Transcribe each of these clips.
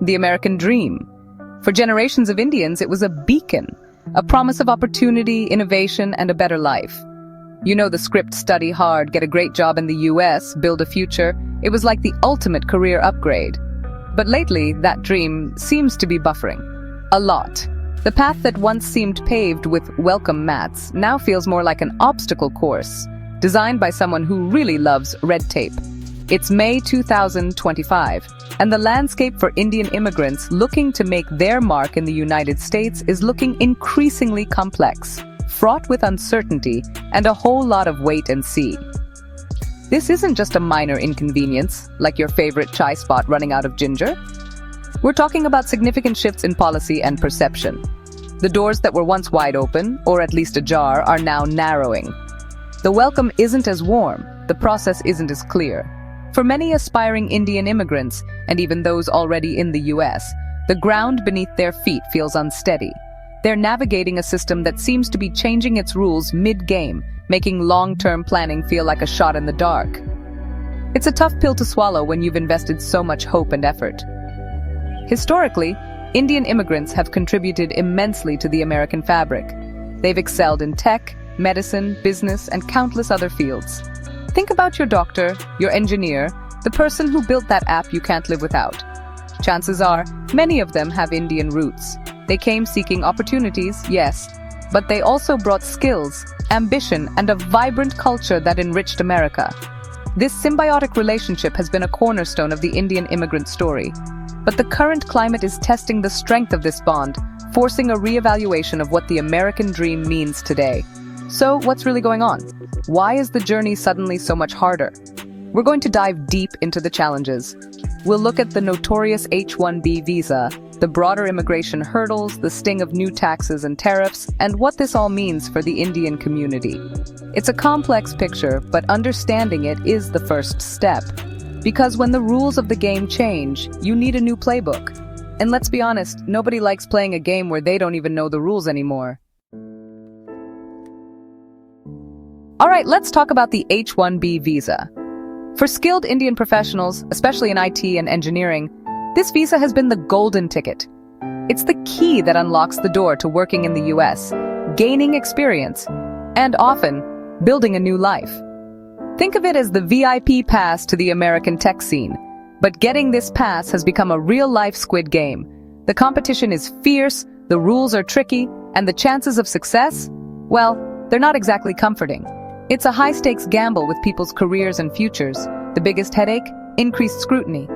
the American dream. For generations of Indians, it was a beacon, a promise of opportunity, innovation, and a better life. You know the script: study hard, get a great job in the US, build a future. It was like the ultimate career upgrade. But lately, that dream seems to be buffering. A lot. The path that once seemed paved with welcome mats now feels more like an obstacle course, designed by someone who really loves red tape. It's May 2025, and the landscape for Indian immigrants looking to make their mark in the United States is looking increasingly complex, fraught with uncertainty, and a whole lot of wait and see. This isn't just a minor inconvenience, like your favorite chai spot running out of ginger. We're talking about significant shifts in policy and perception. The doors that were once wide open, or at least ajar, are now narrowing. The welcome isn't as warm, the process isn't as clear. For many aspiring Indian immigrants, and even those already in the US, the ground beneath their feet feels unsteady. They're navigating a system that seems to be changing its rules mid-game, making long-term planning feel like a shot in the dark. It's a tough pill to swallow when you've invested so much hope and effort. Historically, Indian immigrants have contributed immensely to the American fabric. They've excelled in tech, medicine, business, and countless other fields. Think about your doctor, your engineer, the person who built that app you can't live without. Chances are, many of them have Indian roots. They came seeking opportunities, yes, but they also brought skills, ambition, and a vibrant culture that enriched America. This symbiotic relationship has been a cornerstone of the Indian immigrant story. But the current climate is testing the strength of this bond, forcing a reevaluation of what the American dream means today. So, what's really going on? Why is the journey suddenly so much harder? We're going to dive deep into the challenges. We'll look at the notorious H-1B visa, the broader immigration hurdles, the sting of new taxes and tariffs, and what this all means for the Indian community. It's a complex picture, but understanding it is the first step. Because when the rules of the game change, you need a new playbook. And let's be honest, nobody likes playing a game where they don't even know the rules anymore. Alright, let's talk about the H-1B visa. For skilled Indian professionals, especially in IT and engineering, this visa has been the golden ticket. It's the key that unlocks the door to working in the US, gaining experience, and often, building a new life. Think of it as the VIP pass to the American tech scene. But getting this pass has become a real-life Squid Game. The competition is fierce, the rules are tricky, and the chances of success, well, they're not exactly comforting. It's a high-stakes gamble with people's careers and futures. The biggest headache? Increased scrutiny.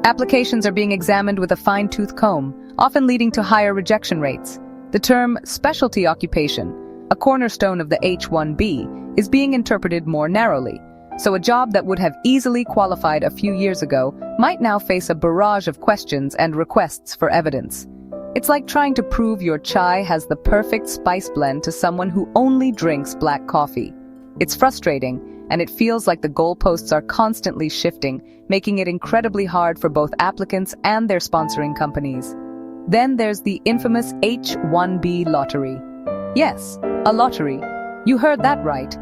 Applications are being examined with a fine-tooth comb, often leading to higher rejection rates. The term specialty occupation, a cornerstone of the H-1B, is being interpreted more narrowly. So a job that would have easily qualified a few years ago might now face a barrage of questions and requests for evidence. It's like trying to prove your chai has the perfect spice blend to someone who only drinks black coffee. It's frustrating, and it feels like the goalposts are constantly shifting, making it incredibly hard for both applicants and their sponsoring companies. Then there's the infamous H-1B lottery. Yes, a lottery. You heard that right.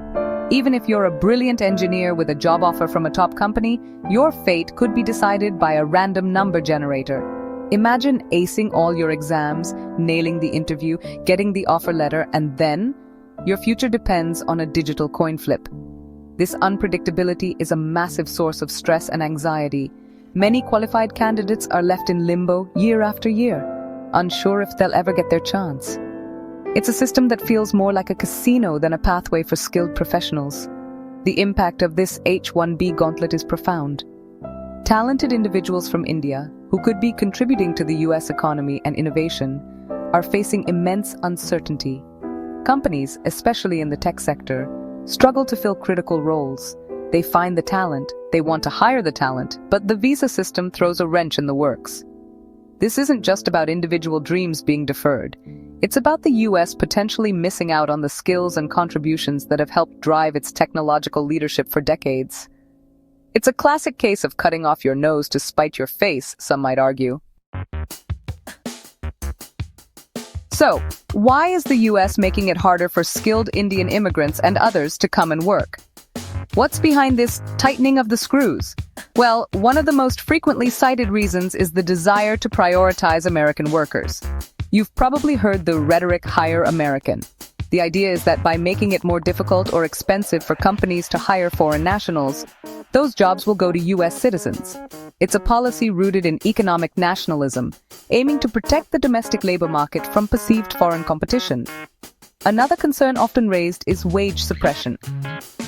Even if you're a brilliant engineer with a job offer from a top company, your fate could be decided by a random number generator. Imagine acing all your exams, nailing the interview, getting the offer letter, and then your future depends on a digital coin flip. This unpredictability is a massive source of stress and anxiety. Many qualified candidates are left in limbo year after year, unsure if they'll ever get their chance. It's a system that feels more like a casino than a pathway for skilled professionals. The impact of this H-1B gauntlet is profound. Talented individuals from India, who could be contributing to the US economy and innovation, are facing immense uncertainty. Companies, especially in the tech sector, struggle to fill critical roles. They find the talent, they want to hire the talent, but the visa system throws a wrench in the works. This isn't just about individual dreams being deferred. It's about the US potentially missing out on the skills and contributions that have helped drive its technological leadership for decades. It's a classic case of cutting off your nose to spite your face, some might argue. So, why is the US making it harder for skilled Indian immigrants and others to come and work? What's behind this tightening of the screws? Well, one of the most frequently cited reasons is the desire to prioritize American workers. You've probably heard the rhetoric "hire American." The idea is that by making it more difficult or expensive for companies to hire foreign nationals, those jobs will go to U.S. citizens. It's a policy rooted in economic nationalism, aiming to protect the domestic labor market from perceived foreign competition. Another concern often raised is wage suppression.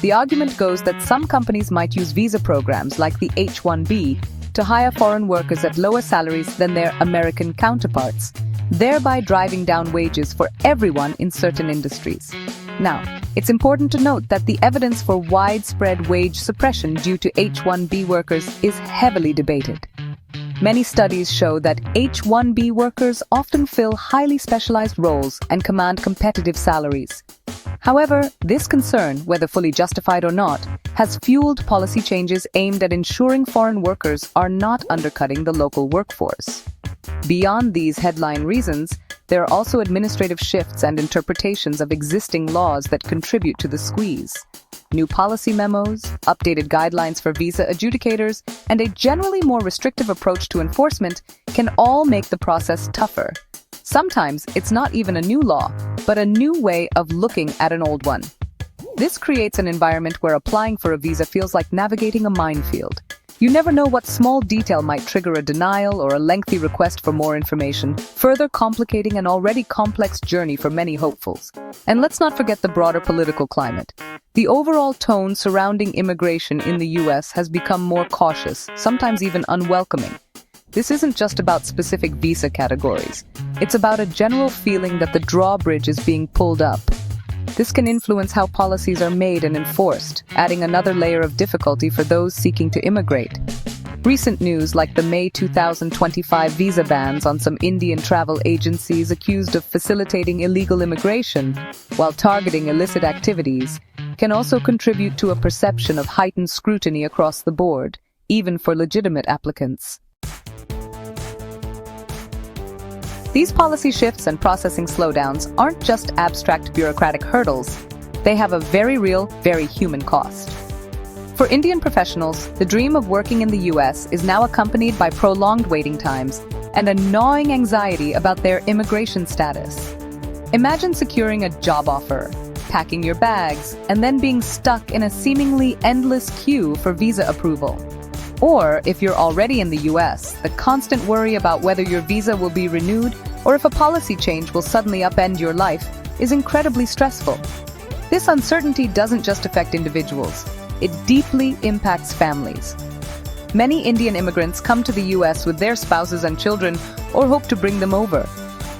The argument goes that some companies might use visa programs like the H-1B to hire foreign workers at lower salaries than their American counterparts, thereby driving down wages for everyone in certain industries. Now, it's important to note that the evidence for widespread wage suppression due to H-1B workers is heavily debated. Many studies show that H-1B workers often fill highly specialized roles and command competitive salaries. However, this concern, whether fully justified or not, has fueled policy changes aimed at ensuring foreign workers are not undercutting the local workforce. Beyond these headline reasons, there are also administrative shifts and interpretations of existing laws that contribute to the squeeze. New policy memos, updated guidelines for visa adjudicators, and a generally more restrictive approach to enforcement can all make the process tougher. Sometimes it's not even a new law, but a new way of looking at an old one. This creates an environment where applying for a visa feels like navigating a minefield. You never know what small detail might trigger a denial or a lengthy request for more information, further complicating an already complex journey for many hopefuls. And let's not forget the broader political climate. The overall tone surrounding immigration in the U.S. has become more cautious, sometimes even unwelcoming. This isn't just about specific visa categories. It's about a general feeling that the drawbridge is being pulled up. This can influence how policies are made and enforced, adding another layer of difficulty for those seeking to immigrate. Recent news like the May 2025 visa bans on some Indian travel agencies accused of facilitating illegal immigration while targeting illicit activities can also contribute to a perception of heightened scrutiny across the board, even for legitimate applicants. These policy shifts and processing slowdowns aren't just abstract bureaucratic hurdles. They have a very real, very human cost. For Indian professionals, the dream of working in the U.S. is now accompanied by prolonged waiting times and a gnawing anxiety about their immigration status. Imagine securing a job offer, packing your bags, and then being stuck in a seemingly endless queue for visa approval. Or, if you're already in the U.S., the constant worry about whether your visa will be renewed or if a policy change will suddenly upend your life is incredibly stressful. This uncertainty doesn't just affect individuals, it deeply impacts families. Many Indian immigrants come to the U.S. with their spouses and children or hope to bring them over.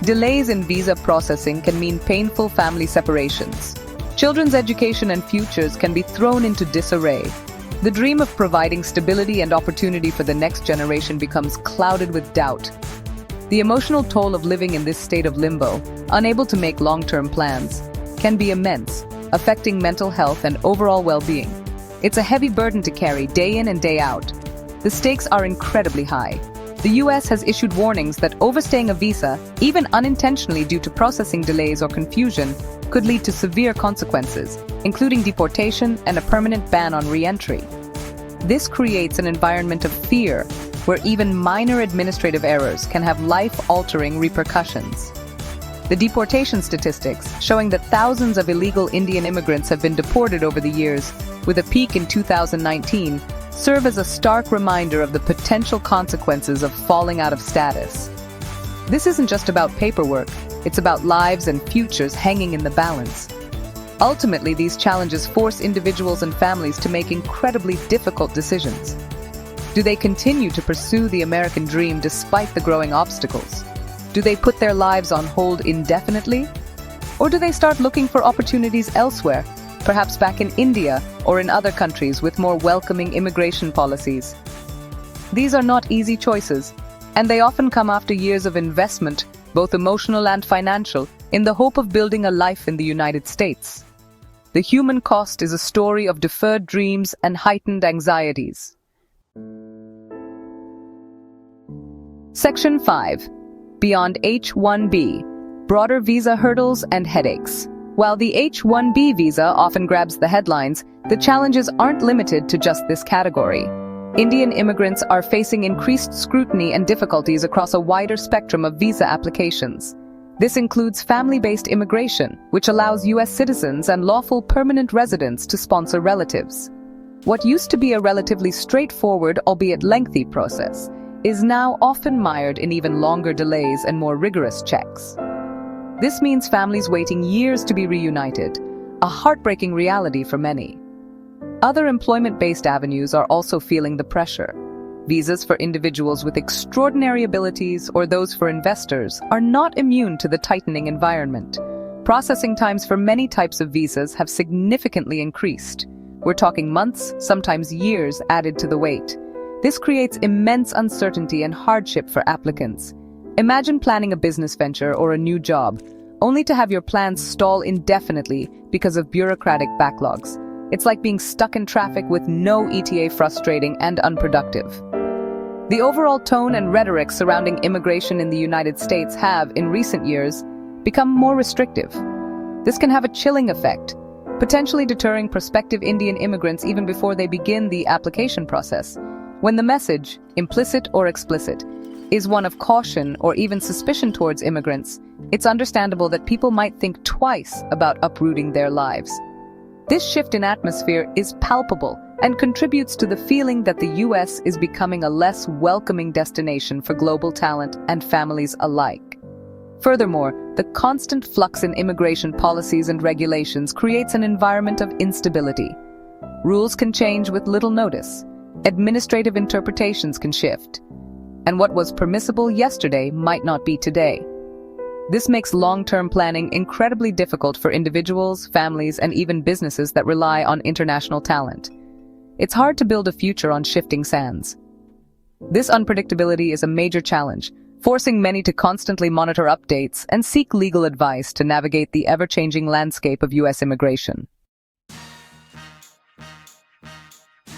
Delays in visa processing can mean painful family separations. Children's education and futures can be thrown into disarray. The dream of providing stability and opportunity for the next generation becomes clouded with doubt. The emotional toll of living in this state of limbo, unable to make long-term plans, can be immense, affecting mental health and overall well-being. It's a heavy burden to carry day in and day out. The stakes are incredibly high. The U.S. has issued warnings that overstaying a visa, even unintentionally due to processing delays or confusion, could lead to severe consequences, including deportation and a permanent ban on re-entry. This creates an environment of fear, where even minor administrative errors can have life-altering repercussions. The deportation statistics, showing that thousands of illegal Indian immigrants have been deported over the years, with a peak in 2019, serve as a stark reminder of the potential consequences of falling out of status. This isn't just about paperwork, it's about lives and futures hanging in the balance. Ultimately, these challenges force individuals and families to make incredibly difficult decisions. Do they continue to pursue the American dream despite the growing obstacles? Do they put their lives on hold indefinitely? Or do they start looking for opportunities elsewhere, perhaps back in India or in other countries with more welcoming immigration policies? These are not easy choices, and they often come after years of investment, both emotional and financial, in the hope of building a life in the United States. The human cost is a story of deferred dreams and heightened anxieties. Section 5. Beyond H-1B, broader visa hurdles and headaches. While the H-1B visa often grabs the headlines, the challenges aren't limited to just this category. Indian immigrants are facing increased scrutiny and difficulties across a wider spectrum of visa applications. This includes family-based immigration, which allows U.S. citizens and lawful permanent residents to sponsor relatives. What used to be a relatively straightforward, albeit lengthy process, is now often mired in even longer delays and more rigorous checks. This means families waiting years to be reunited, a heartbreaking reality for many. Other employment-based avenues are also feeling the pressure. Visas for individuals with extraordinary abilities or those for investors are not immune to the tightening environment. Processing times for many types of visas have significantly increased. We're talking months, sometimes years added to the wait. This creates immense uncertainty and hardship for applicants. Imagine planning a business venture or a new job, only to have your plans stall indefinitely because of bureaucratic backlogs. It's like being stuck in traffic with no ETA, frustrating and unproductive. The overall tone and rhetoric surrounding immigration in the United States have, in recent years, become more restrictive. This can have a chilling effect, potentially deterring prospective Indian immigrants even before they begin the application process. When the message, implicit or explicit, is one of caution or even suspicion towards immigrants, it's understandable that people might think twice about uprooting their lives. This shift in atmosphere is palpable and contributes to the feeling that the U.S. is becoming a less welcoming destination for global talent and families alike. Furthermore, the constant flux in immigration policies and regulations creates an environment of instability. Rules can change with little notice. Administrative interpretations can shift. And what was permissible yesterday might not be today. This makes long-term planning incredibly difficult for individuals, families, and even businesses that rely on international talent. It's hard to build a future on shifting sands. This unpredictability is a major challenge, forcing many to constantly monitor updates and seek legal advice to navigate the ever-changing landscape of U.S. immigration.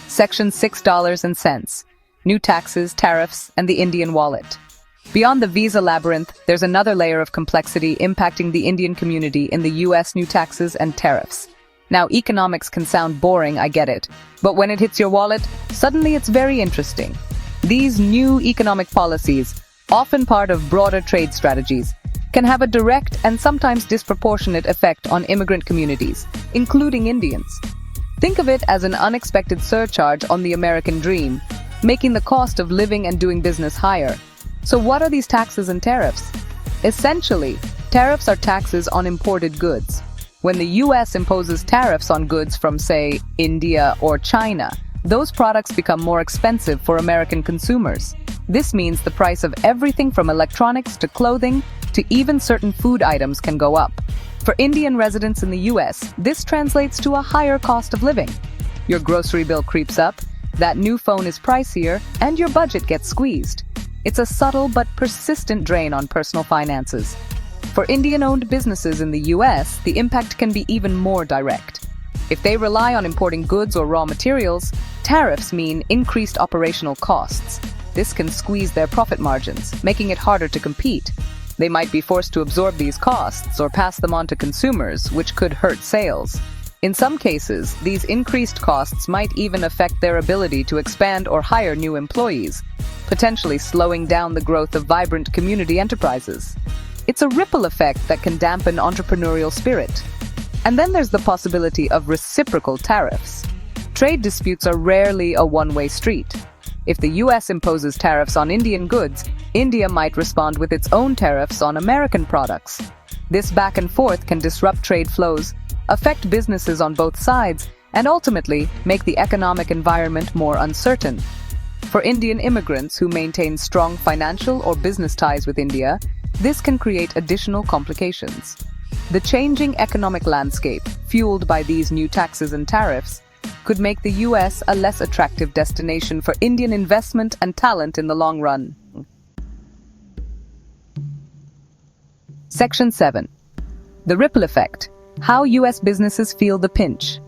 Section $6.00. New taxes, tariffs, and the Indian wallet. Beyond the visa labyrinth, there's another layer of complexity impacting the Indian community in the U.S. new taxes and tariffs. Now, economics can sound boring, I get it, but when it hits your wallet, suddenly it's very interesting. These new economic policies, often part of broader trade strategies, can have a direct and sometimes disproportionate effect on immigrant communities, including Indians. Think of it as an unexpected surcharge on the American dream, making the cost of living and doing business higher. So what are these taxes and tariffs? Essentially, tariffs are taxes on imported goods. When the U.S. imposes tariffs on goods from, say, India or China, those products become more expensive for American consumers. This means the price of everything from electronics to clothing to even certain food items can go up. For Indian residents in the U.S., this translates to a higher cost of living. Your grocery bill creeps up, that new phone is pricier, and your budget gets squeezed. It's a subtle but persistent drain on personal finances. For Indian-owned businesses in the U.S., the impact can be even more direct. If they rely on importing goods or raw materials, tariffs mean increased operational costs. This can squeeze their profit margins, making it harder to compete. They might be forced to absorb these costs or pass them on to consumers, which could hurt sales. In some cases, these increased costs might even affect their ability to expand or hire new employees, potentially slowing down the growth of vibrant community enterprises. It's a ripple effect that can dampen entrepreneurial spirit. And then there's the possibility of reciprocal tariffs. Trade disputes are rarely a one-way street. If the U.S. imposes tariffs on Indian goods, India might respond with its own tariffs on American products. This back and forth can disrupt trade flows, affect businesses on both sides, and ultimately make the economic environment more uncertain. For Indian immigrants who maintain strong financial or business ties with India, this can create additional complications. The changing economic landscape, fueled by these new taxes and tariffs, could make the U.S. a less attractive destination for Indian investment and talent in the long run. Section 7. The ripple effect. How U.S. businesses feel the pinch.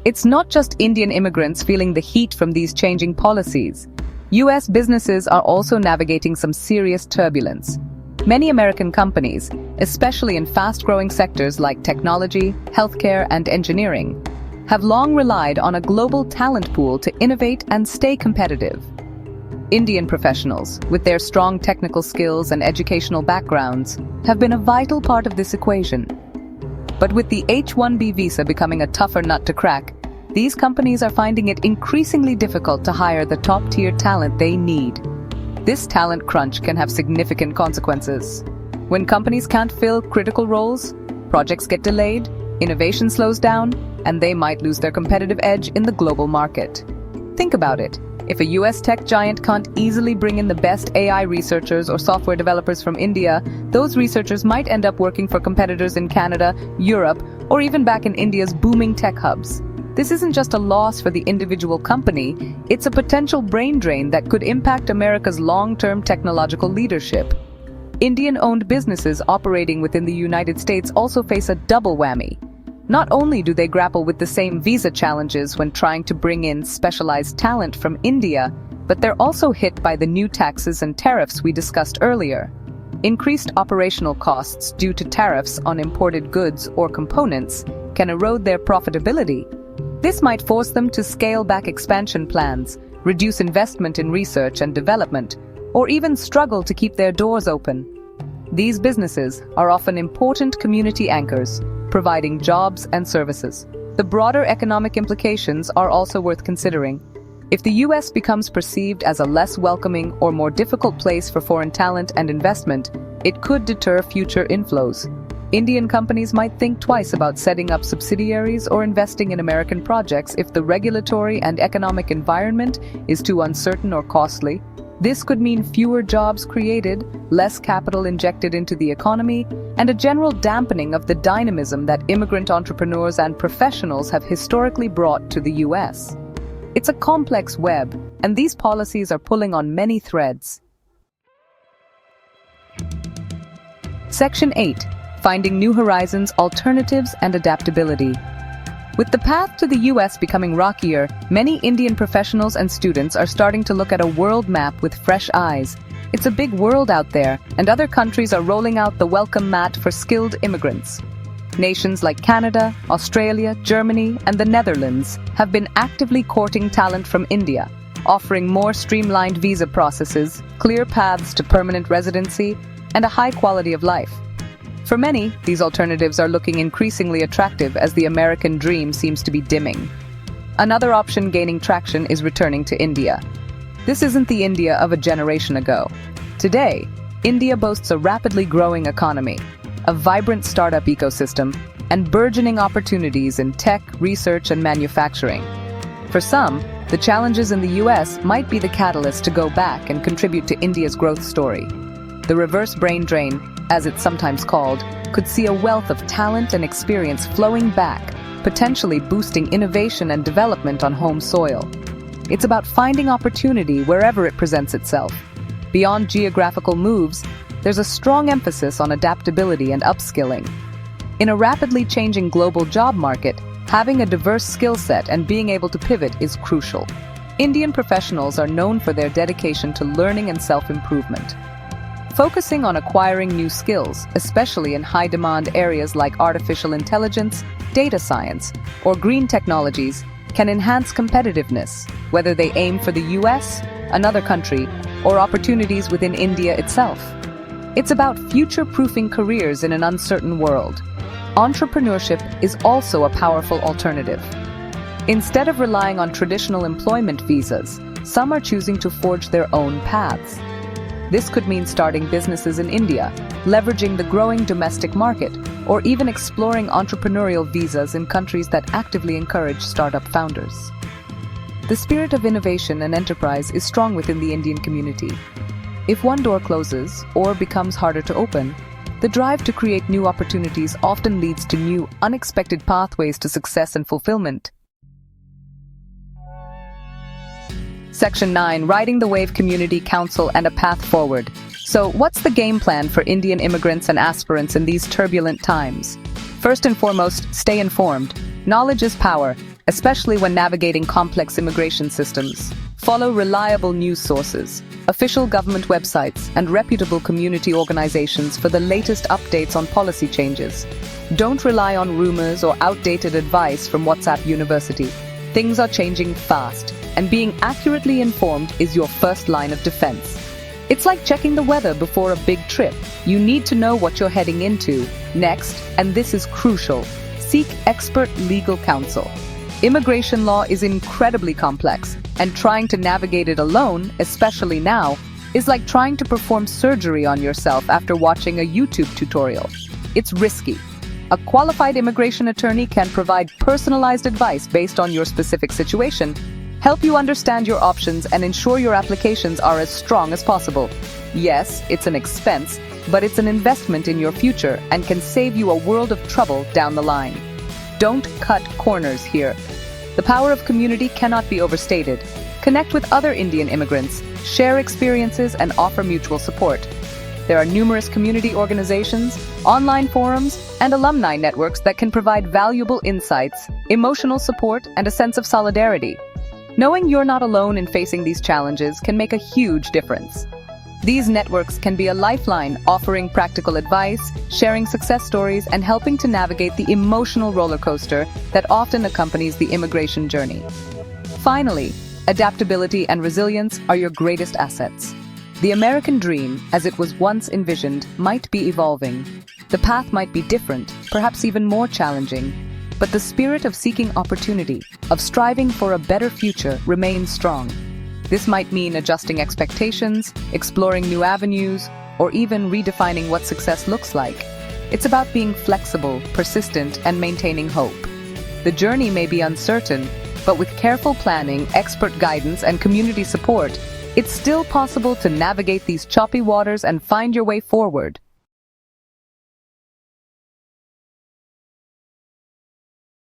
It's not just Indian immigrants feeling the heat from these changing policies. U.S. businesses are also navigating some serious turbulence. Many American companies, especially in fast-growing sectors like technology, healthcare, and engineering, have long relied on a global talent pool to innovate and stay competitive. Indian professionals, with their strong technical skills and educational backgrounds, have been a vital part of this equation. But with the H-1B visa becoming a tougher nut to crack, these companies are finding it increasingly difficult to hire the top-tier talent they need. This talent crunch can have significant consequences. When companies can't fill critical roles, projects get delayed, innovation slows down, and they might lose their competitive edge in the global market. Think about it. If a US tech giant can't easily bring in the best AI researchers or software developers from India, those researchers might end up working for competitors in Canada, Europe, or even back in India's booming tech hubs. This isn't just a loss for the individual company, it's a potential brain drain that could impact America's long-term technological leadership. Indian-owned businesses operating within the United States also face a double whammy. Not only do they grapple with the same visa challenges when trying to bring in specialized talent from India, but they're also hit by the new taxes and tariffs we discussed earlier. Increased operational costs due to tariffs on imported goods or components can erode their profitability. This might force them to scale back expansion plans, reduce investment in research and development, or even struggle to keep their doors open. These businesses are often important community anchors, providing jobs and services. The broader economic implications are also worth considering. If the US becomes perceived as a less welcoming or more difficult place for foreign talent and investment, it could deter future inflows. Indian companies might think twice about setting up subsidiaries or investing in American projects if the regulatory and economic environment is too uncertain or costly. This could mean fewer jobs created, less capital injected into the economy, and a general dampening of the dynamism that immigrant entrepreneurs and professionals have historically brought to the US. It's a complex web, and these policies are pulling on many threads. Section 8. Finding New Horizons, Alternatives and Adaptability. With the path to the US becoming rockier, many Indian professionals and students are starting to look at a world map with fresh eyes. It's a big world out there, and other countries are rolling out the welcome mat for skilled immigrants. Nations like Canada, Australia, Germany, and the Netherlands have been actively courting talent from India, offering more streamlined visa processes, clear paths to permanent residency, and a high quality of life. For many, these alternatives are looking increasingly attractive as the American dream seems to be dimming. Another option gaining traction is returning to India. This isn't the India of a generation ago. Today, India boasts a rapidly growing economy, a vibrant startup ecosystem, and burgeoning opportunities in tech, research, and manufacturing. For some, the challenges in the US might be the catalyst to go back and contribute to India's growth story. The reverse brain drain, as it's sometimes called, could see a wealth of talent and experience flowing back, potentially boosting innovation and development on home soil. It's about finding opportunity wherever it presents itself. Beyond geographical moves, there's a strong emphasis on adaptability and upskilling. In a rapidly changing global job market, having a diverse skill set and being able to pivot is crucial. Indian professionals are known for their dedication to learning and self-improvement. Focusing on acquiring new skills, especially in high-demand areas like artificial intelligence, data science, or green technologies, can enhance competitiveness, whether they aim for the US, another country, or opportunities within India itself. It's about future-proofing careers in an uncertain world. Entrepreneurship is also a powerful alternative. Instead of relying on traditional employment visas, some are choosing to forge their own paths. This could mean starting businesses in India, leveraging the growing domestic market, or even exploring entrepreneurial visas in countries that actively encourage startup founders. The spirit of innovation and enterprise is strong within the Indian community. If one door closes or becomes harder to open, the drive to create new opportunities often leads to new, unexpected pathways to success and fulfillment. Section 9. Riding the Wave Community Council and a Path Forward. So, what's the game plan for Indian immigrants and aspirants in these turbulent times? First and foremost, stay informed. Knowledge is power, especially when navigating complex immigration systems. Follow reliable news sources. official government websites, and reputable community organizations for the latest updates on policy changes. Don't rely on rumors or outdated advice from WhatsApp University. Things are changing fast, and being accurately informed is your first line of defense. It's like checking the weather before a big trip. You need to know what you're heading into. Next, and this is crucial, seek expert legal counsel. Immigration law is incredibly complex, and trying to navigate it alone, especially now, is like trying to perform surgery on yourself after watching a YouTube tutorial. It's risky. A qualified immigration attorney can provide personalized advice based on your specific situation, help you understand your options, and ensure your applications are as strong as possible. Yes, it's an expense, but it's an investment in your future and can save you a world of trouble down the line. Don't cut corners here. The power of community cannot be overstated. Connect with other Indian immigrants, share experiences, and offer mutual support. There are numerous community organizations, online forums, and alumni networks that can provide valuable insights, emotional support, and a sense of solidarity. Knowing you're not alone in facing these challenges can make a huge difference. These networks can be a lifeline, offering practical advice, sharing success stories, and helping to navigate the emotional roller coaster that often accompanies the immigration journey. Finally, adaptability and resilience are your greatest assets. The American dream, as it was once envisioned, might be evolving. The path might be different, perhaps even more challenging, but the spirit of seeking opportunity, of striving for a better future, remains strong. This might mean adjusting expectations, exploring new avenues, or even redefining what success looks like. It's about being flexible, persistent, and maintaining hope. The journey may be uncertain, but with careful planning, expert guidance, and community support, it's still possible to navigate these choppy waters and find your way forward.